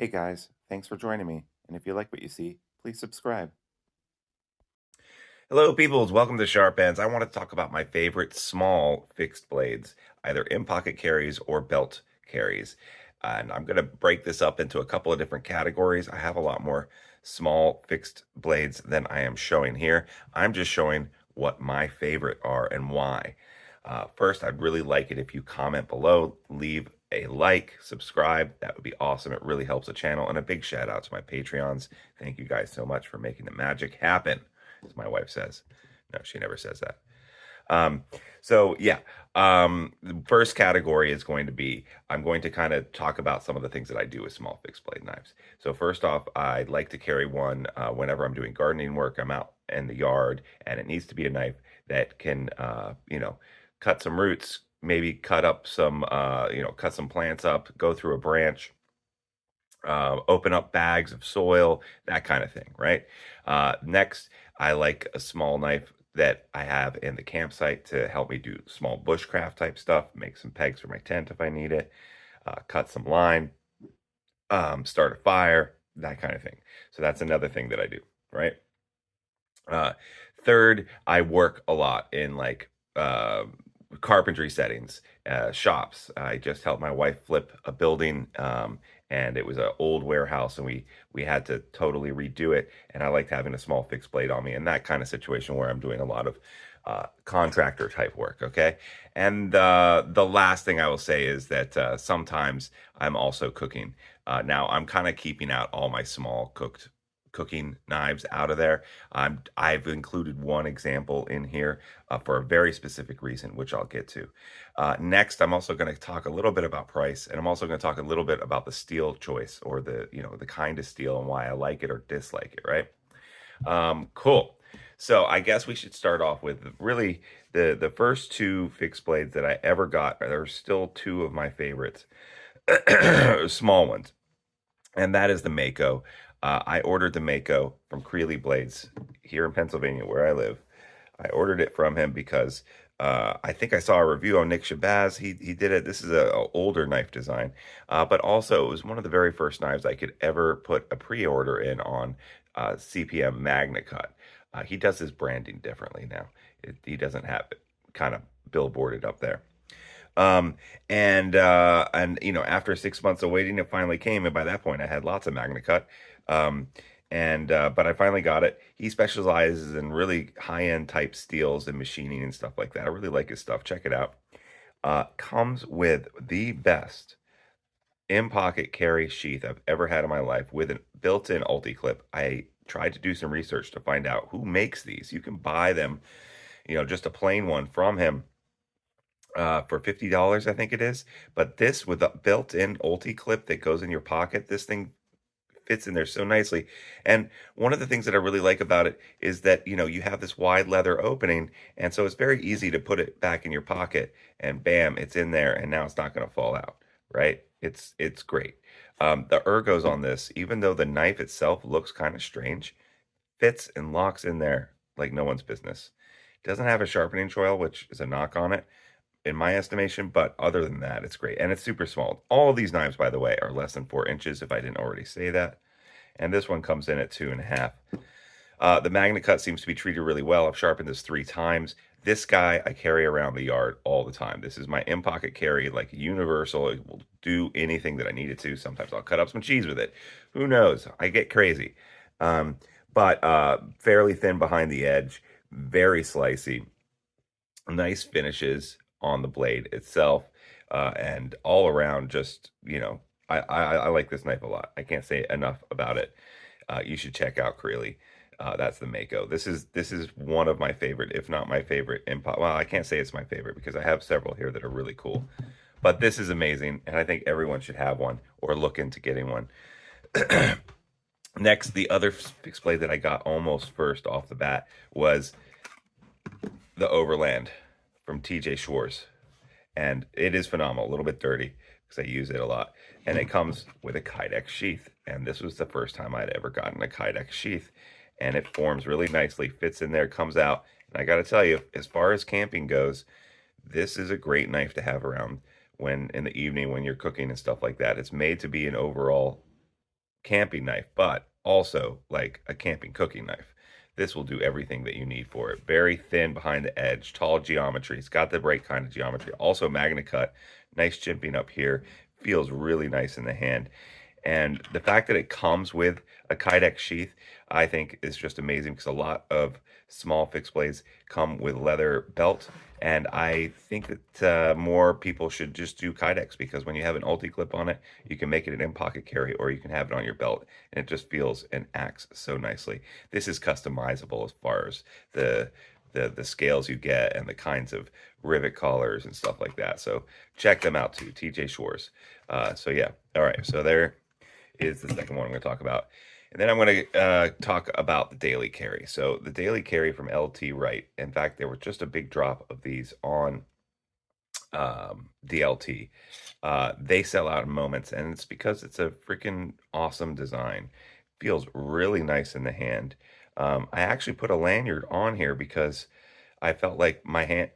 Hey guys, thanks for joining me. And if you like what you see, please subscribe. Hello, peoples. Welcome to Sharp Ends. I want to talk about my favorite small fixed blades, either in pocket carries or belt carries. And I'm going to break this up into a couple of different categories. I have a lot more small fixed blades than I am showing here. I'm just showing what my favorite are and why. First, I'd really like it if you comment below, leave a like, subscribe. That would be awesome. It really helps the channel. And a big shout out to my Patreons. Thank you guys so much for making the magic happen, as my wife says. No, she never says that. Um, so yeah, the first category is going to be, I'm going to kind of talk about some of the things that I do with small fixed blade knives. So first off, I like to carry one whenever I'm doing gardening work. I'm out in the yard, and it needs to be a knife that can, cut some roots, maybe cut up some, cut some plants up, go through a branch, open up bags of soil, that kind of thing, right? Next, I like a small knife that I have in the campsite to help me do small bushcraft type stuff, make some pegs for my tent if I need it, cut some line, start a fire, that kind of thing. So that's another thing that I do, right? Uh, Third, I work a lot in like carpentry settings, shops. I just helped my wife flip a building, and it was an old warehouse, and we had to totally redo it. And I liked having a small fixed blade on me in that kind of situation where I'm doing a lot of contractor type work. Okay, and the last thing I will say is that sometimes I'm also cooking. Now I'm kind of keeping out all my small cooking knives out of there. I've included one example in here for a very specific reason, which I'll get to. Next, I'm also going to talk a little bit about price, and I'm also going to talk a little bit about the steel choice, or the kind of steel, and why I like it or dislike it, right? Cool. So I guess we should start off with really the first two fixed blades that I ever got. There are still two of my favorites, small ones, and that is the Mako. I ordered the Mako from Creeley Blades here in Pennsylvania, where I live. I ordered it from him because I think I saw a review on Nick Shabazz. He did it. This is a older knife design, but also it was one of the very first knives I could ever put a pre-order in on CPM Magna Cut. He does his branding differently now. He doesn't have it kind of billboarded up there. Um, and after 6 months of waiting, it finally came, and by that point, I had lots of Magna Cut. Um, and but I finally got it. He specializes in really high-end type steels and machining and stuff like that. I really like his stuff. Check it out. Comes with the best in-pocket carry sheath I've ever had in my life with a built-in ulti-clip. I tried to do some research to find out who makes these. You can buy them, just a plain one from him for $50, I think it is. But this with a built-in ulti clip that goes in your pocket, this thing fits in there so nicely. And one of the things that I really like about it is that, you have this wide leather opening, and so it's very easy to put it back in your pocket, and bam, it's in there, and now it's not going to fall out, right? It's great. The ergos on this, even though the knife itself looks kind of strange, fits and locks in there like no one's business. It doesn't have a sharpening choil, which is a knock on it in my estimation, but other than that, it's great. And it's super small. All of these knives, by the way, are less than 4 inches, if I didn't already say that. And this one comes in at 2.5. The Magna Cut seems to be treated really well. I've sharpened this 3 times. This guy I carry around the yard all the time. This is my in-pocket carry, like universal. It will do anything that I need it to. Sometimes I'll cut up some cheese with it. Who knows? I get crazy. But fairly thin behind the edge, very slicey, nice finishes on the blade itself, and all around, just I like this knife a lot. I can't say enough about it. You should check out Creeley. That's the Mako. This is one of my favorite, if not my favorite. Well, I can't say it's my favorite because I have several here that are really cool, but this is amazing, and I think everyone should have one or look into getting one. Next, the other fixed blade that I got almost first off the bat was the Overland from TJ Schwartz, and it is phenomenal. A little bit dirty because I use it a lot, and it comes with a Kydex sheath. And this was the first time I'd ever gotten a Kydex sheath, and it forms really nicely, fits in there, comes out. And I got to tell you, as far as camping goes, this is a great knife to have around when in the evening when you're cooking and stuff like that. It's made to be an overall camping knife, but also like a camping cooking knife. This will do everything that you need for it. Very thin behind the edge, tall geometry. It's got the right kind of geometry. Also Magna Cut, nice chimping up here. Feels really nice in the hand. And the fact that it comes with a Kydex sheath, I think is just amazing because a lot of small fixed blades come with leather belt. And I think that more people should just do Kydex because when you have an ulti clip on it, you can make it an in-pocket carry or you can have it on your belt and it just feels and acts so nicely. This is customizable as far as the scales you get and the kinds of rivet collars and stuff like that. So check them out too, TJ Shores. So yeah, all right. So there is the second one I'm going to talk about. And then I'm going to talk about the daily carry. So the daily carry from LT Wright. In fact, there was just a big drop of these on DLT. They sell out in moments, and it's because it's a freaking awesome design. Feels really nice in the hand. I actually put a lanyard on here because I felt like my hand.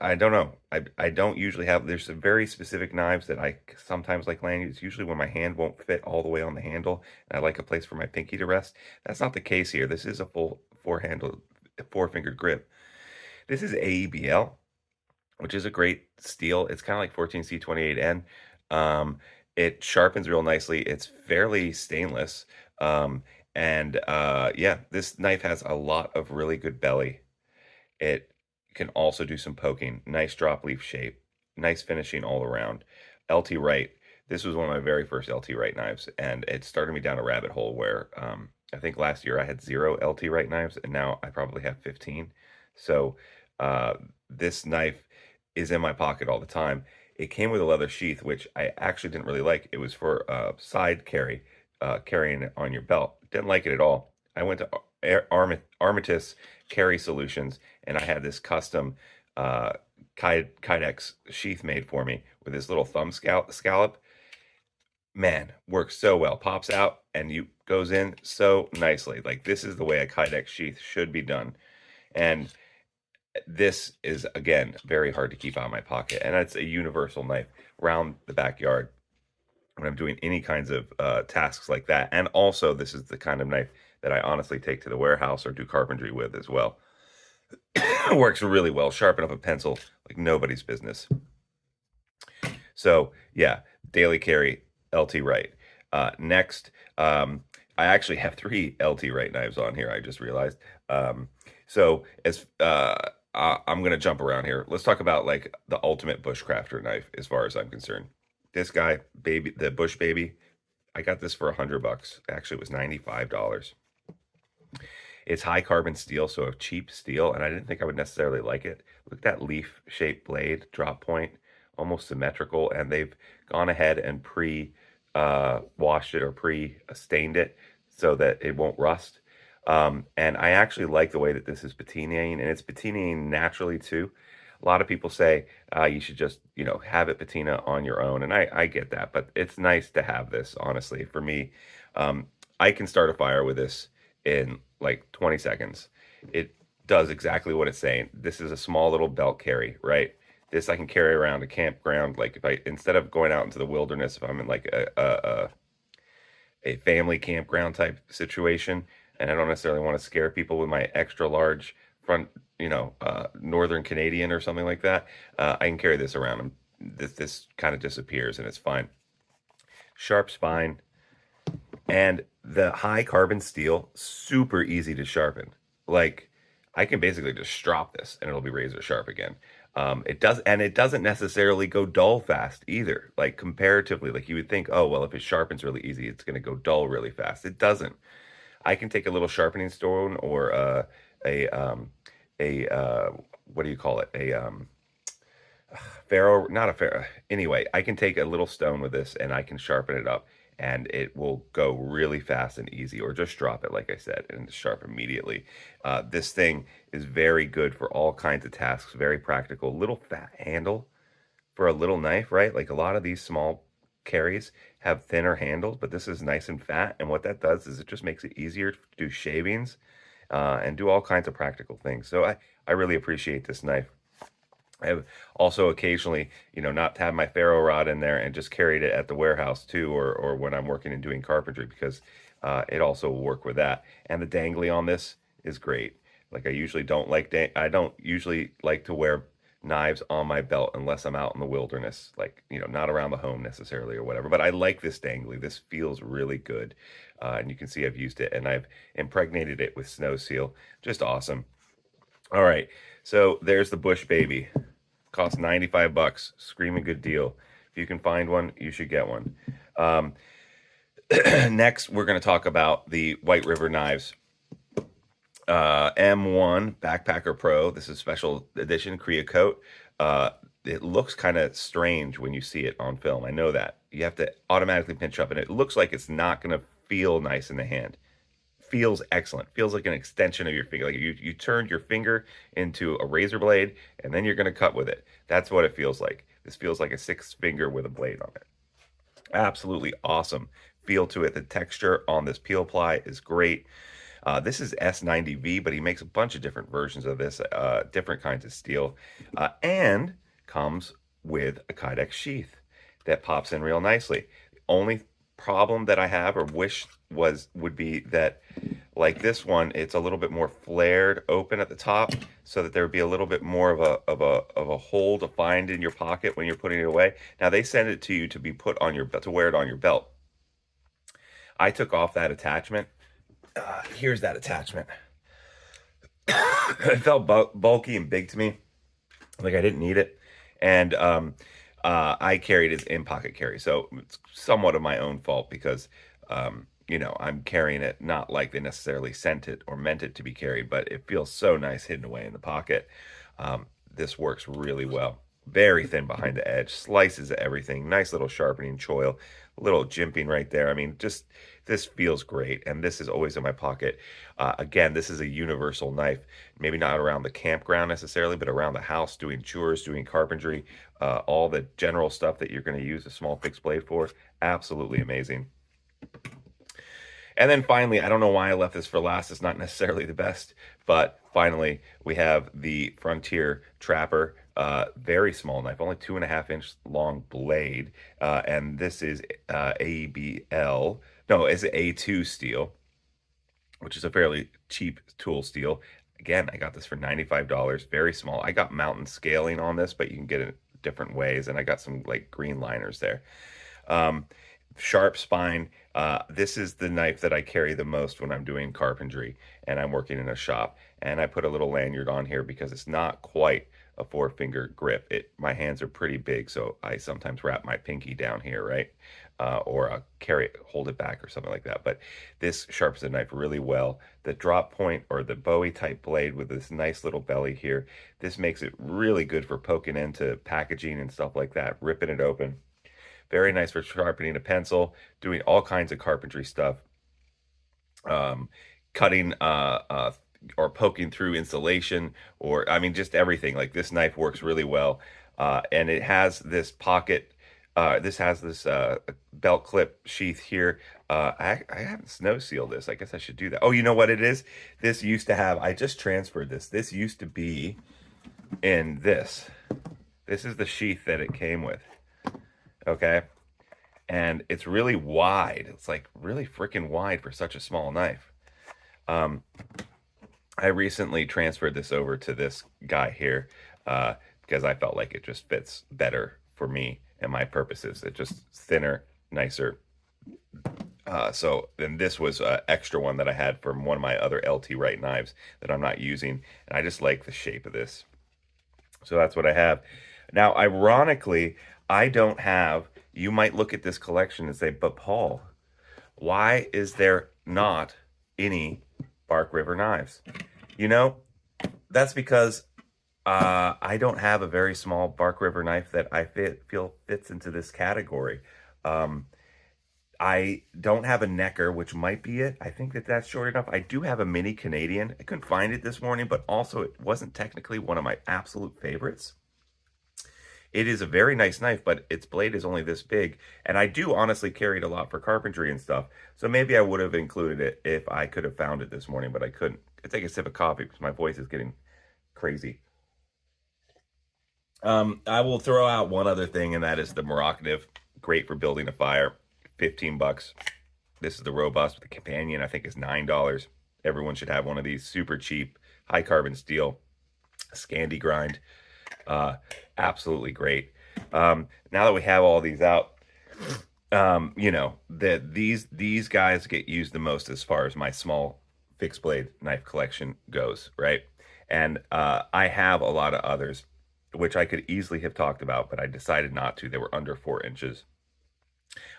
I don't know. I don't usually have. There's some very specific knives that I sometimes like lanyards. Usually when my hand won't fit all the way on the handle, and I like a place for my pinky to rest. That's not the case here. This is a full four-fingered grip. This is AEBL, which is a great steel. It's kind of like 14C28N. It sharpens real nicely. It's fairly stainless. And yeah, this knife has a lot of really good belly. It can also do some poking. Nice drop leaf shape. Nice finishing all around. LT Wright. This was one of my very first LT Wright knives, and it started me down a rabbit hole where I think last year I had 0 LT Wright knives, and now I probably have 15. So this knife is in my pocket all the time. It came with a leather sheath, which I actually didn't really like. It was for side carry, carrying it on your belt. Didn't like it at all. I went to Armitage Carry Solutions, and I had this custom Kydex sheath made for me with this little thumb scallop. Man, works so well. Pops out and you goes in so nicely. Like this is the way a Kydex sheath should be done. And this is, again, very hard to keep out of my pocket. And it's a universal knife around the backyard when I'm doing any kinds of tasks like that. And also, this is the kind of knife that I honestly take to the warehouse or do carpentry with as well. Works really well. Sharpen up a pencil like nobody's business. So, yeah, daily carry, LT Wright. Next, I actually have 3 LT Wright knives on here, I just realized. So, as I'm going to jump around here. Let's talk about like the ultimate bushcrafter knife as far as I'm concerned. This guy, baby, the Bush Baby, I got this for $100. Actually, it was $95. It's high carbon steel, so a cheap steel, and I didn't think I would necessarily like it. Look at that leaf-shaped blade, drop point, almost symmetrical, and they've gone ahead and washed it or pre-stained it so that it won't rust. And I actually like the way that this is patinaing, and it's patinaing naturally too. A lot of people say you should just, have it patina on your own, and I get that, but it's nice to have this, honestly. For me, I can start a fire with this in like 20 seconds. It does exactly what it's saying. This is a small little belt carry, right? This I can carry around a campground. Like if I, instead of going out into the wilderness, if I'm in like a family campground type situation, and I don't necessarily want to scare people with my extra large front, Northern Canadian or something like that, I can carry this around. And this kind of disappears and it's fine. Sharp spine and the high carbon steel, super easy to sharpen. Like I can basically just strop this and it'll be razor sharp again. It doesn't necessarily go dull fast either. Like comparatively, like you would think, oh well, if it sharpens really easy, it's going to go dull really fast. It doesn't. I can take a little sharpening stone or what do you call it? Ferro, not a ferro. Anyway, I can take a little stone with this and I can sharpen it up and it will go really fast and easy, or just drop it, like I said, and sharpen immediately. This thing is very good for all kinds of tasks, very practical. Little fat handle for a little knife, right? Like a lot of these small carries have thinner handles, but this is nice and fat. And what that does is it just makes it easier to do shavings and do all kinds of practical things. So I really appreciate this knife. I have also occasionally, not have my ferro rod in there and just carried it at the warehouse too, or when I'm working and doing carpentry, because it also will work with that. And the dangly on this is great. Like I don't usually like to wear knives on my belt unless I'm out in the wilderness, like, not around the home necessarily or whatever. But I like this dangly. This feels really good. And you can see I've used it and I've impregnated it with snow seal. Just awesome. All right. So there's the Bush baby. Cost 95 bucks. Screaming good deal. If you can find one, you should get one. Um, Next, we're going to talk about the White River knives. M1 Backpacker Pro. This is special edition Korea coat. It looks kind of strange when you see it on film. I know that. You have to automatically pinch up, and it looks like it's not going to feel nice in the hand. Feels excellent. Feels like an extension of your finger. Like you turned your finger into a razor blade, and then you're going to cut with it. That's what it feels like. This feels like a six finger with a blade on it. Absolutely awesome feel to it. The texture on this peel ply is great. This is S90V, but he makes a bunch of different versions of this, different kinds of steel, and comes with a Kydex sheath that pops in real nicely. The only problem that I have or wish would be that, like this one, it's a little bit more flared open at the top, so that there would be a little bit more of a hole to find in your pocket when you're putting it away. Now they send it to you to be put on your to wear it on your belt. I took off that attachment. Here's that attachment. It felt bulky and big to me, like I didn't need it, and I carried it in pocket carry, so it's somewhat of my own fault because I'm carrying it not like they necessarily sent it or meant it to be carried, but it feels so nice hidden away in the pocket. This works really well. Very thin behind the edge, slices everything. Nice little sharpening choil, little jimping right there. I mean, just this feels great, and this is always in my pocket. Again, this is a universal knife, maybe not around the campground necessarily, but around the house, doing chores, doing carpentry, all the general stuff that you're going to use a small fixed blade for. Absolutely amazing. And then finally, I don't know why I left this for last. It's not necessarily the best, but finally, we have the Frontier Trapper. Very small knife, only 2.5-inch long blade. And this is ABL. No, it's A2 steel, which is a fairly cheap tool steel. Again, I got this for $95. Very small. I got mountain scaling on this, but you can get it different ways. And I got some like green liners there. Sharp spine. This is the knife that I carry the most when I'm doing carpentry and I'm working in a shop. And I put a little lanyard on here because it's not quite a 4-finger grip. My hands are pretty big, so I sometimes wrap my pinky down here, right? Or I'll hold it back or something like that. But this sharpens the knife really well. The drop point or the Bowie type blade with this nice little belly here, this makes it really good for poking into packaging and stuff like that, ripping it open. Very nice for sharpening a pencil, doing all kinds of carpentry stuff, cutting or poking through insulation, or I mean, just everything. Like this knife works really well, and it has this pocket. This has this belt clip sheath here. I haven't snow sealed this. I guess I should do that. Oh, you know what it is? This used to have. I just transferred this. This used to be in this. This is the sheath that it came with. Okay, and it's really wide. It's like really freaking wide for such a small knife. I recently transferred this over to this guy here because I felt like it just fits better for me and my purposes. It's just thinner, nicer. So then this was an extra one that I had from one of my other LT Wright knives that I'm not using, and I just like the shape of this. So that's what I have. Now, ironically, I don't have, you might look at this collection and say, but Paul, why is there not any Bark River knives? That's because I don't have a very small Bark River knife that I feel fits into this category. I don't have a Necker, which might be it. I think that's short enough. I do have a mini Canadian. I couldn't find it this morning, but also it wasn't technically one of my absolute favorites. It is a very nice knife, but its blade is only this big. And I do honestly carry it a lot for carpentry and stuff. So maybe I would have included it if I could have found it this morning, but I couldn't. I take a sip of coffee because my voice is getting crazy. I will throw out one other thing, and that is the Moroccan. Great for building a fire. 15 bucks. This is the robust with the companion. I think is $9. Everyone should have one of these. Super cheap, high carbon steel, Scandi grind. Uh, Absolutely great. Now that we have all these out, that these guys get used the most as far as my small fixed blade knife collection goes, right? And I have a lot of others, which I could easily have talked about, but I decided not to. They were under 4 inches.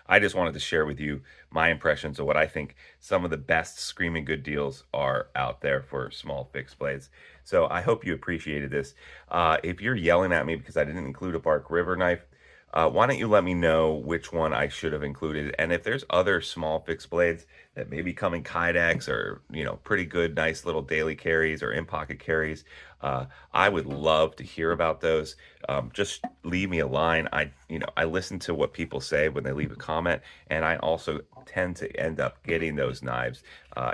I just wanted to share with you my impressions of what I think some of the best screaming good deals are out there for small fixed blades. So I hope you appreciated this. If you're yelling at me because I didn't include a Bark River knife, why don't you let me know which one I should have included? And if there's other small fixed blades that maybe come in Kydex or, pretty good, nice little daily carries or in pocket carries, I would love to hear about those. Just leave me a line. I listen to what people say when they leave a comment, and I also tend to end up getting those knives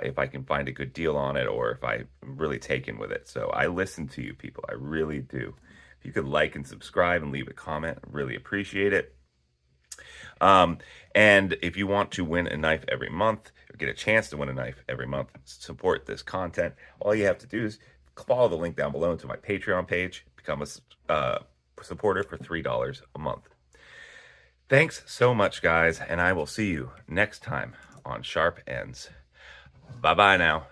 if I can find a good deal on it or if I'm really taken with it. So I listen to you people. I really do. If you could like and subscribe and leave a comment, I really appreciate it. And if you want to win a knife every month or get a chance to win a knife every month, support this content, all you have to do is follow the link down below to my Patreon page, become a supporter for $3 a month. Thanks so much, guys, and I will see you next time on Sharp Ends. Bye-bye now.